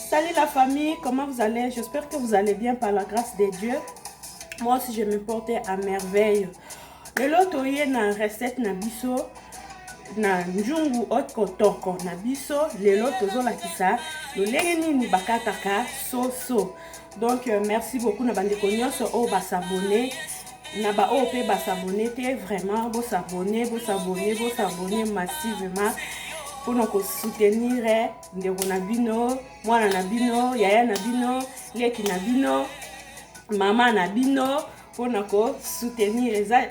Salut la famille, comment vous allez? J'espère que vous allez bien par la grâce de Dieu. Moi aussi je me porte à merveille. Le loto y na recette na biso na njungu otoko na biso lelo tozolakisa lolenge nini bakataka soso. Donc merci beaucoup na bandeko nyonso o basabone na ba o pe basabone te vraiment bo s'abonner massivement pour nous soutenir ndeko na bino, mwana na bino, yaya na bino, leki na bino, mama na bino pour nous soutenir eza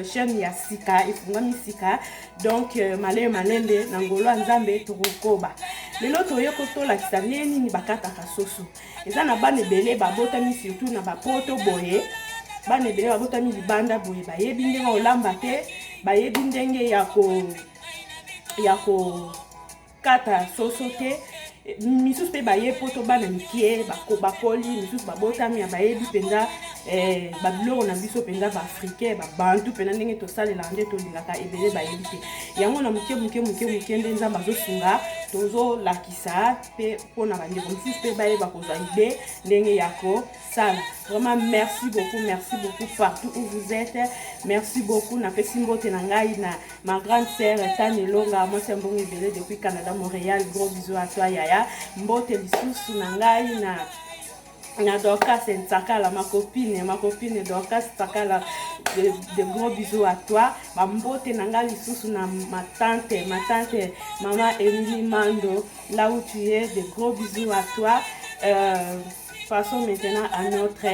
chaîne ya sika ifungami sika. Donc malembe na ngolo nzambe tukoba lelo toyoko tolakisa nini bakataka soso eza na bana ebele babotami surtout na bapoto boye bana ebele babotami libanda boye bayebi ndenge olamba te bayebi ndenge ya ko kata soso te misusu pe baye poto bana mikie bakoli misusu babotami ya bayebi penza babiloko na biso penza baafricain babantu pena ndenge tosalela nde tolingaka ebele bayebi te yango na muke nde nzambe azosunga tozolakisa pe mpona bandeko mosusu pe bayeba kozwa ide ndenge ya kosala. Vraiment merci beaucoup partout où vous êtes. Merci beaucoup na pesi mbote na ngai na ma grande sœur Tane Longa, moi c'est mbongo ebele depuis Canada Montréal. Gros bisous à toi Yaya. Mbote lisusu na ngai na Dorcas Ntsakala, ma copine Dorcas Ntsakala, de gros bisous à toi. Ma mbote na ngai lisusu na ma tante maman Emily Mando, là où tu es, de gros bisous à toi. Passons maintenant à notre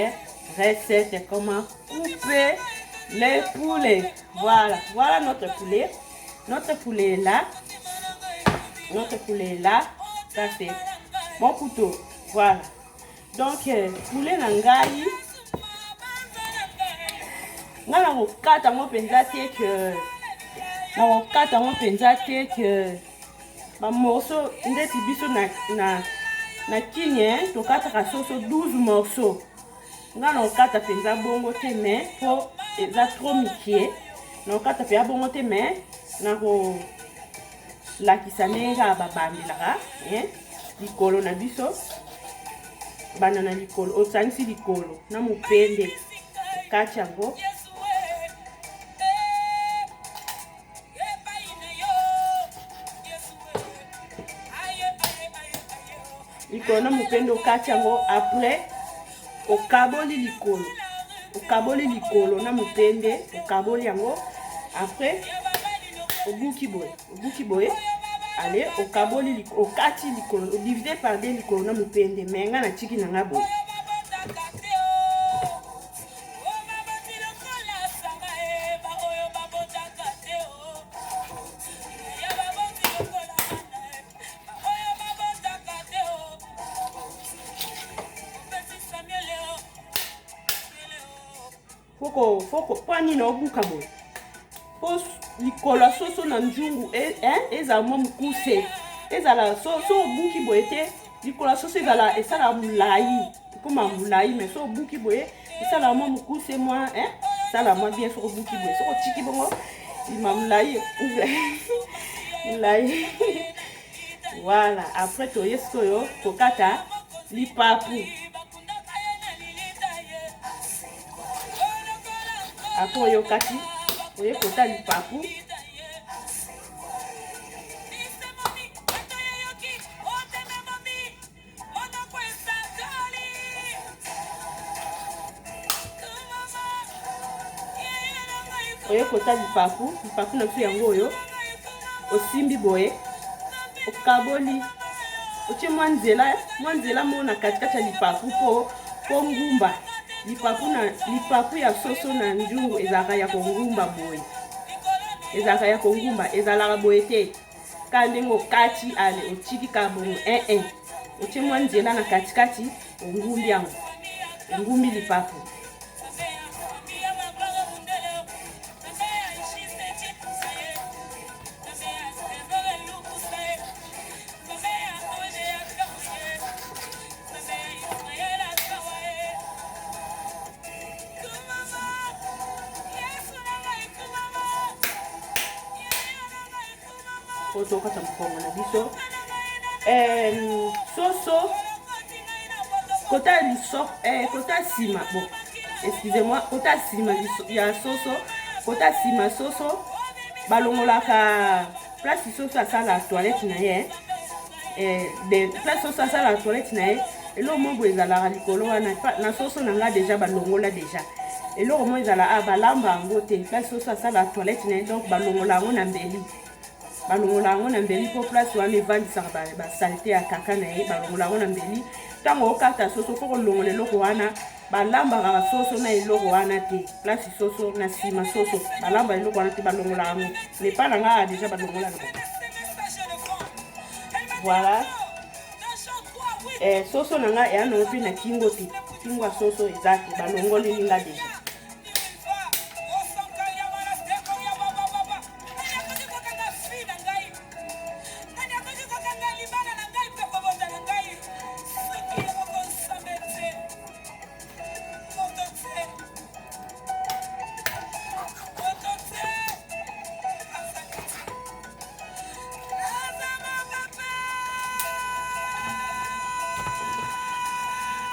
recette, comment couper les poulets. Voilà notre poulet. Notre poulet est là. Ça c'est mon couteau. Voilà. Donc poulet nangai. Ngana kokata mo penza te que ba morceau ndeti biso na kigne to kataka soso 12 morceaux. Ngana okata penza bongo te mais po eza trop mikie. Na okata pe bongo te mais na ko lakisa nenga babandelaka likolo na biso banana likolo osangisi likolo na mupende okati yango likolo na mupende okati yango. Après okaboli likolo na mupende okaboli yango. Après obuki boye allez okaboli okati likolo diviser par deux likolo na mupende menga na tiki na ngabo. Foko pani na obuka boye po likolo soso na njungu eza mo mukuse ezala so obuki boye te likolo soso ezala esala mulai koma mulai mais so obuki boye esala mo mukuse moi sala mo bien so obuki boye so otiki bongo ima mulai mulai. Voilà, après toyesko yo kokata lipapu. Après oyo kati oye kota lipapu na biso yango oyo osimbi boye okaboli otie mwa nzela mo na katikati ya lipapu po ngumba lipapu ya soso na njungu ezalaka ya kongumba boye ezalaka boye te ka ndenge okati ale otiki ka bongo otie mwa nzela na katikati ongumbi yango ongumbi lipapu. Otokata mkongo na biso soso kota liso kota sima bon excusez-moi kota sima ya soso kota sima soso balongolaka place soso asala toilette na ye de place soso asala toilette na ye eloko moko ezalaka likolo wana na soso na nga deja balongola deja eloko moko ezala balamba yango te place soso asala toilette na ye donc balongola yango na mbeli balongola yango na mbeli mpo place wana evandisaka basalite ya kaka na ye balongola yango na mbeli ntango okata soso fo kolongola eloko wana balambaka basoso na eloko wana te place soso na nsima soso balamba eloko wana te balongola yango lepa na nga deja balongola na voilà soso na nga eya nango mpe na kingo te kingo ya soso eza te balongoli nga deja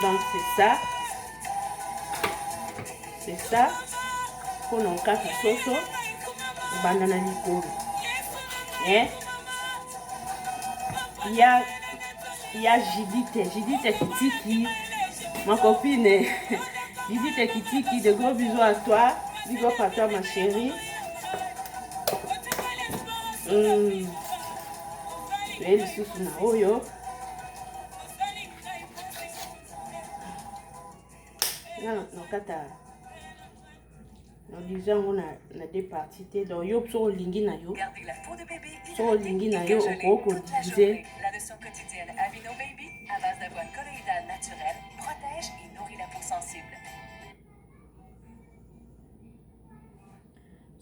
donc c'est ça mpona okata soso obanda na likolo ya Judith Kitiki ma copine Judith Kitiki, de gros bisous à toi, big up à toi ma chérie. Elle sous na oyo non kata no disant on a deux parties te donc yo so lingi na yo so lingi na yo oko diviser la leçon quotidienne Amino Baby à base d'avoine colloïdale naturelle protège et nourrit la peau sensible.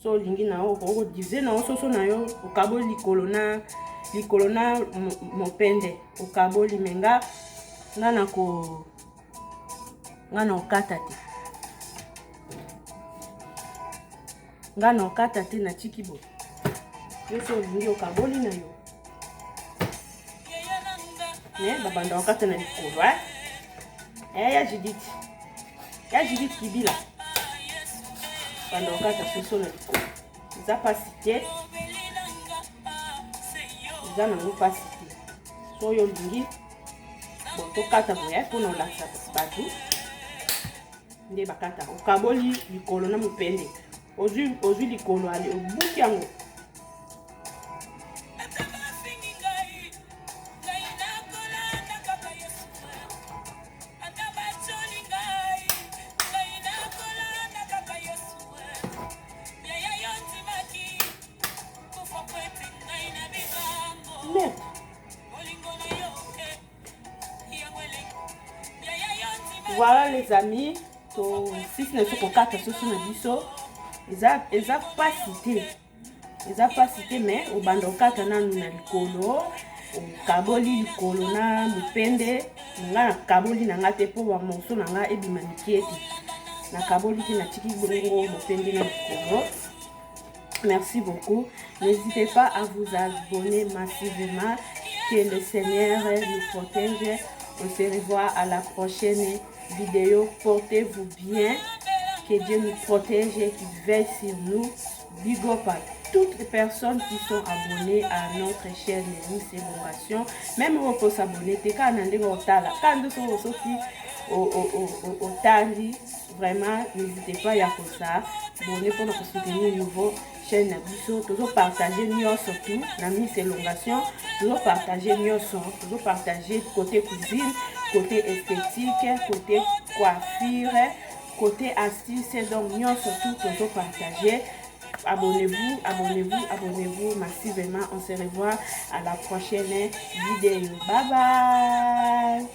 So lingi na yo oko diviser na so na yo okabo likolo na mopende okabo limenga ngana ko ngana okata te ngana okata te na chikibo yoso lingi okaboli na yo babanda okata na likolo ya Judith Kibila banda okata soso na likolo eza pasi te eza nango pasi te so oyo lingi bon tokata boya mpona olakisa bato nde bakata okaboli likolo na mopende ozwi likolo ale obuki yango voilà les amis, si ce n'est pas pour 4 sauces na biso, eza pas cité mais au bando 4 na likolo, au kaboli likolo na mupende, nga kaboli na ngate po wa monso na nga ebima nikieti. Na kaboli ki na tiki bongo mupende na likolo. Merci beaucoup. N'hésitez pas à vous abonner massivement. Que le Seigneur nous protège. On se revoit à la prochaine vidéo. Portez-vous bien. Que Dieu nous protège et qu'il veille sur nous. Big up à toutes les personnes qui sont abonnées à notre chaîne Miss Elongation. Même vous pouvez s'abonner. Vraiment, n'hésitez pas à faire ça. Abonnez pour nous soutenir nouveau chaîne Nabiso. Toujours partager mieux surtout la Miss Elongation. Toujours partager mieux toujours partager côté cuisine, côté esthétique, côté coiffure, côté astuce. Donc mieux surtout toujours partager. Abonnez-vous massivement. On se revoit à la prochaine vidéo. Bye bye.